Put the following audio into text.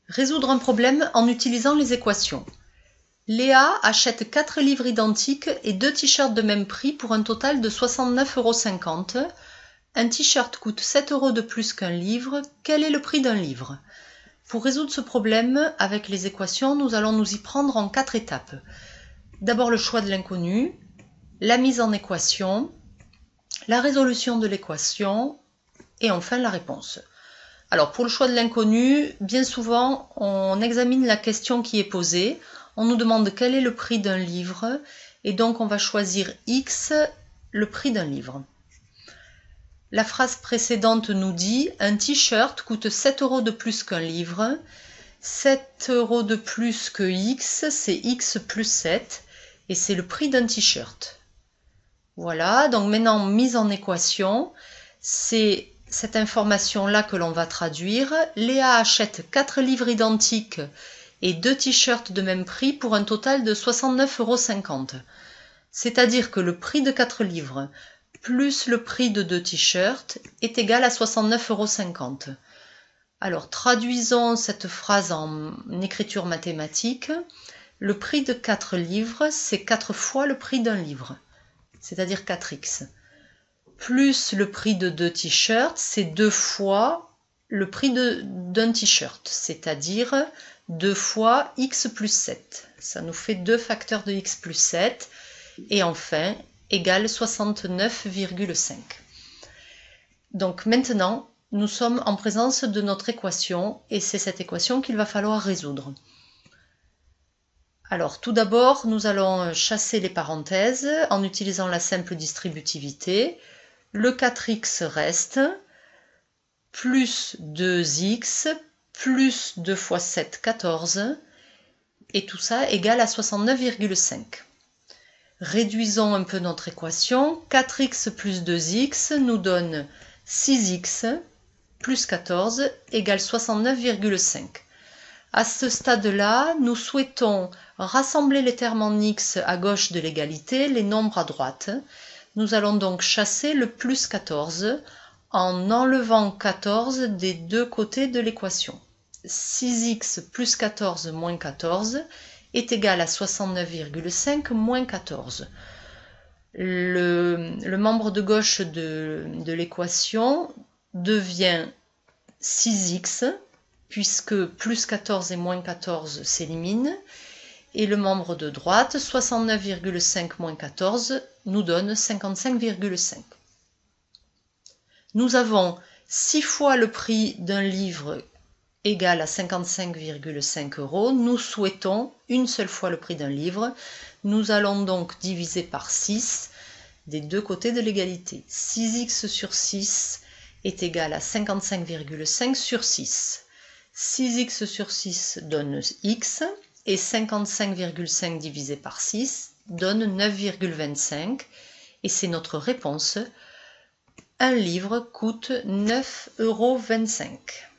Résoudre un problème en utilisant les équations. Léa achète 4 livres identiques et 2 t-shirts de même prix pour un total de 69,50 €. Un t-shirt coûte 7 € de plus qu'un livre. Quel est le prix d'un livre? Pour résoudre ce problème avec les équations, nous allons nous y prendre en 4 étapes. D'abord le choix de l'inconnu, la mise en équation, la résolution de l'équation et enfin la réponse. Alors pour le choix de l'inconnu, bien souvent on examine la question qui est posée, on nous demande quel est le prix d'un livre et donc on va choisir X, le prix d'un livre. La phrase précédente nous dit « Un t-shirt coûte 7 € de plus qu'un livre ». 7 € de plus que X, c'est X plus 7 et c'est le prix d'un t-shirt. Voilà, donc maintenant mise en équation, c'est cette information-là que l'on va traduire. Léa achète 4 livres identiques et 2 t-shirts de même prix pour un total de 69,50 €. C'est-à-dire que le prix de 4 livres plus le prix de 2 t-shirts est égal à 69,50 €. Alors traduisons cette phrase en écriture mathématique. Le prix de 4 livres, c'est 4 fois le prix d'un livre, c'est-à-dire 4x. Plus le prix de 2 t-shirts, c'est 2 fois le prix d'un t-shirt, c'est-à-dire 2 fois x plus 7. Ça nous fait 2 facteurs de x plus 7. Et enfin, égale 69,5. Donc maintenant, nous sommes en présence de notre équation et c'est cette équation qu'il va falloir résoudre. Alors tout d'abord, nous allons chasser les parenthèses en utilisant la simple distributivité. Le 4x reste, plus 2x, plus 2 fois 7, 14, et tout ça égale à 69,5. Réduisons un peu notre équation. 4x plus 2x nous donne 6x plus 14 égale 69,5. À ce stade-là, nous souhaitons rassembler les termes en x à gauche de l'égalité, les nombres à droite. Nous allons donc chasser le plus 14 en enlevant 14 des deux côtés de l'équation. 6x plus 14 moins 14 est égal à 69,5 moins 14. Le membre de gauche de l'équation devient 6x, puisque plus 14 et moins 14 s'éliminent, et le membre de droite, 69,5 moins 14, nous donne 55,5. Nous avons 6 fois le prix d'un livre égal à 55,5 €. Nous souhaitons une seule fois le prix d'un livre. Nous allons donc diviser par 6 des deux côtés de l'égalité. 6x sur 6 est égal à 55,5 sur 6. 6x sur 6 donne x et 55,5 divisé par 6 donne 9,25 et c'est notre réponse. Un livre coûte 9,25 €.